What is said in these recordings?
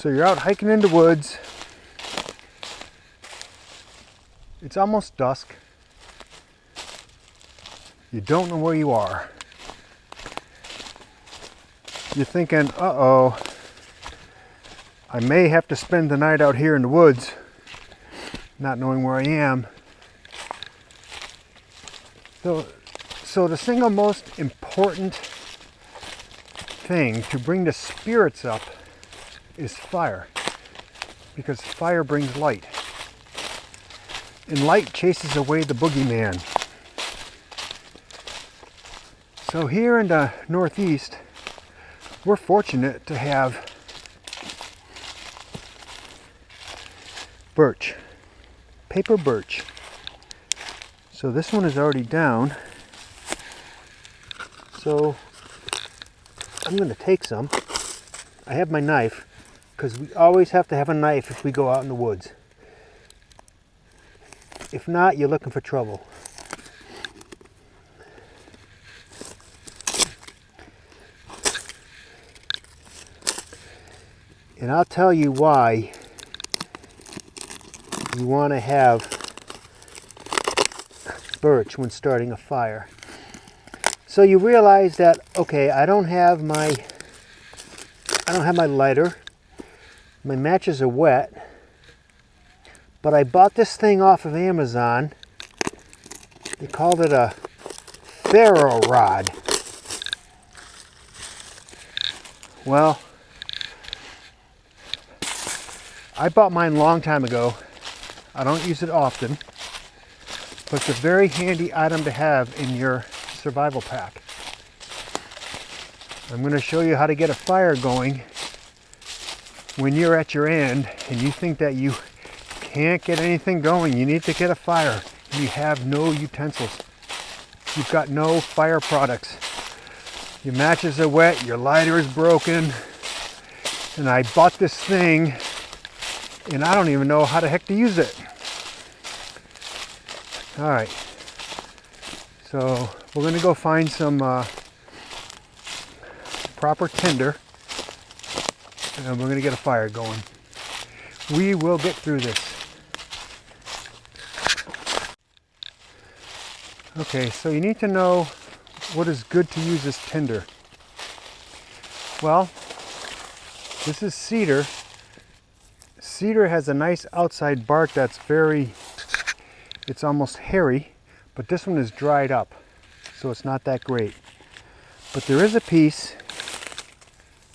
So you're out hiking in the woods. It's almost dusk. You don't know where you are. You're thinking, uh-oh, I may have to spend the night out here in the woods, not knowing where I am. So the single most important thing to bring the spirits up is fire, because fire brings light, and light chases away the boogeyman. So here in the Northeast, we're fortunate to have birch, paper birch. So this one is already down. So I'm going to take some. I have my knife, because we always have to have a knife if we go out in the woods. If not, you're looking for trouble. And I'll tell you why you want to have birch when starting a fire. So you realize that, okay, I don't have my lighter. My matches are wet. But I bought this thing off of Amazon. They called it a Ferro rod. Well, I bought mine a long time ago. I don't use it often, but it's a very handy item to have in your survival pack. I'm going to show you how to get a fire going when you're at your end and you think that you can't get anything going. You need to get a fire and you have no utensils. You've got no fire products. Your matches are wet, your lighter is broken, and I bought this thing and I don't even know how the heck to use it. All right, so we're going to go find some proper tinder, and we're going to get a fire going. We will get through this. Okay, so you need to know what is good to use as tinder. Well, this is cedar. Cedar has a nice outside bark that's it's almost hairy, but this one is dried up, so it's not that great. But there is a piece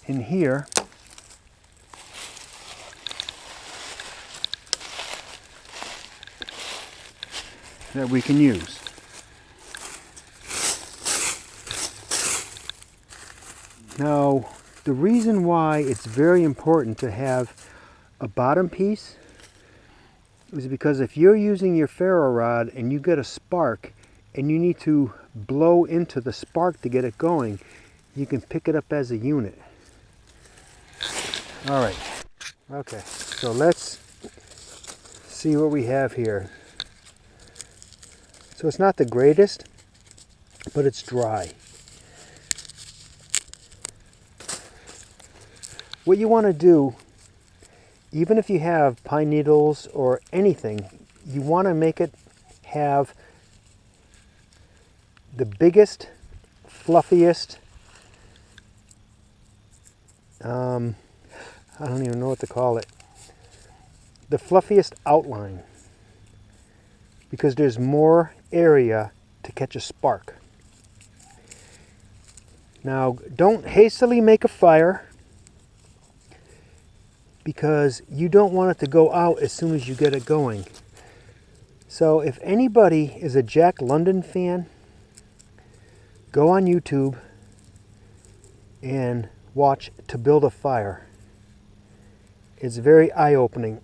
in here that we can use. Now, the reason why it's very important to have a bottom piece is because if you're using your ferro rod and you get a spark and you need to blow into the spark to get it going, you can pick it up as a unit. All right, okay, so let's see what we have here. So it's not the greatest, but it's dry. What you want to do, even if you have pine needles or anything, you want to make it have the biggest, fluffiest, I don't even know what to call it, the fluffiest outline, because there's more area to catch a spark. Now, don't hastily make a fire, because you don't want it to go out as soon as you get it going. So if anybody is a Jack London fan, go on YouTube and watch To Build a Fire. It's very eye-opening.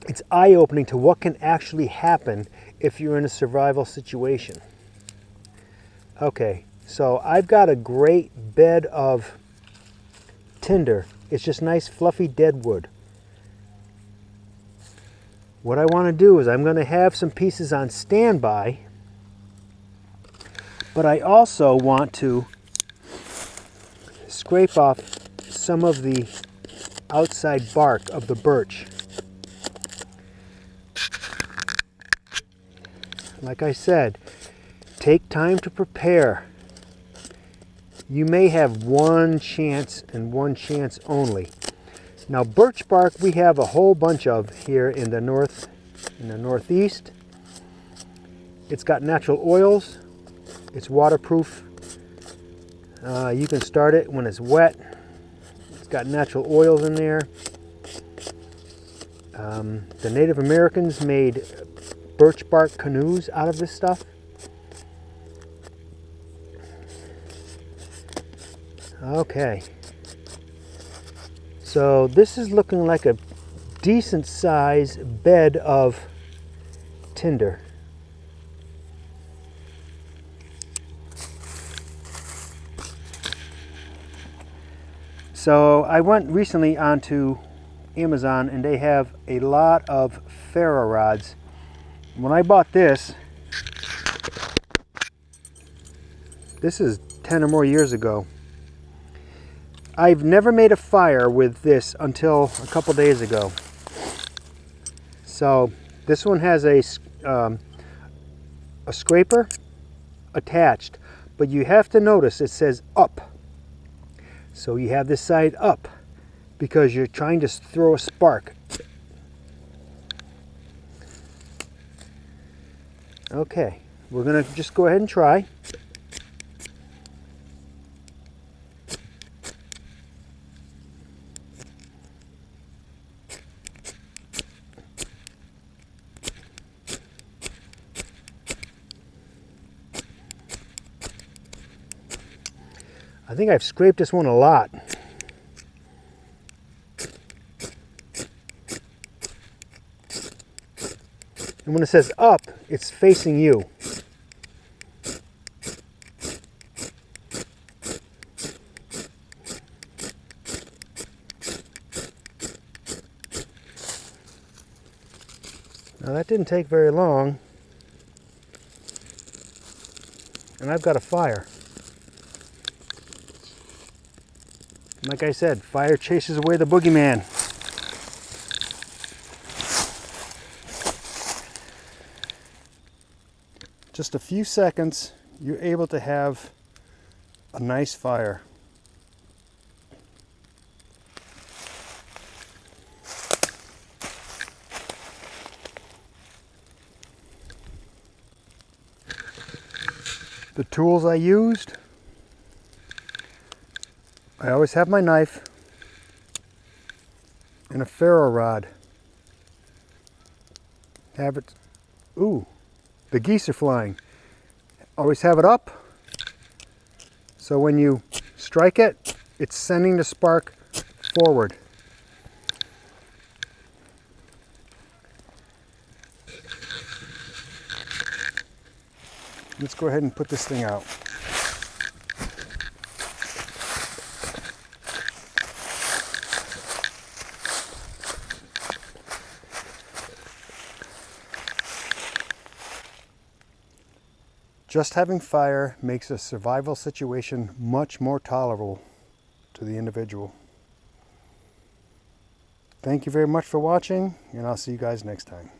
It's eye-opening to what can actually happen if you're in a survival situation. Okay, so I've got a great bed of tinder. It's just nice fluffy dead wood. What I want to do is I'm going to have some pieces on standby, but I also want to scrape off some of the outside bark of the birch. Like I said, take time to prepare. You may have one chance and one chance only. Now birch bark we have a whole bunch of here in the northeast. It's got natural oils. It's waterproof. You can start it when it's wet. It's got natural oils in there. The Native Americans made birch bark canoes out of this stuff. Okay. So this is looking like a decent size bed of tinder. So I went recently onto Amazon and they have a lot of Ferro rods. When I bought this is 10 or more years ago. I've never made a fire with this until a couple days ago. So this one has a scraper attached, but you have to notice it says up. So you have this side up because you're trying to throw a spark. Okay, we're gonna just go ahead and try. I think I've scraped this one a lot. And when it says up, it's facing you. Now that didn't take very long. And I've got a fire. Like I said, fire chases away the boogeyman. Just a few seconds, you're able to have a nice fire. The tools I used, I always have my knife and a ferro rod. Have it, ooh, the geese are flying. Always have it up, so when you strike it, it's sending the spark forward. Let's go ahead and put this thing out. Just having fire makes a survival situation much more tolerable to the individual. Thank you very much for watching, and I'll see you guys next time.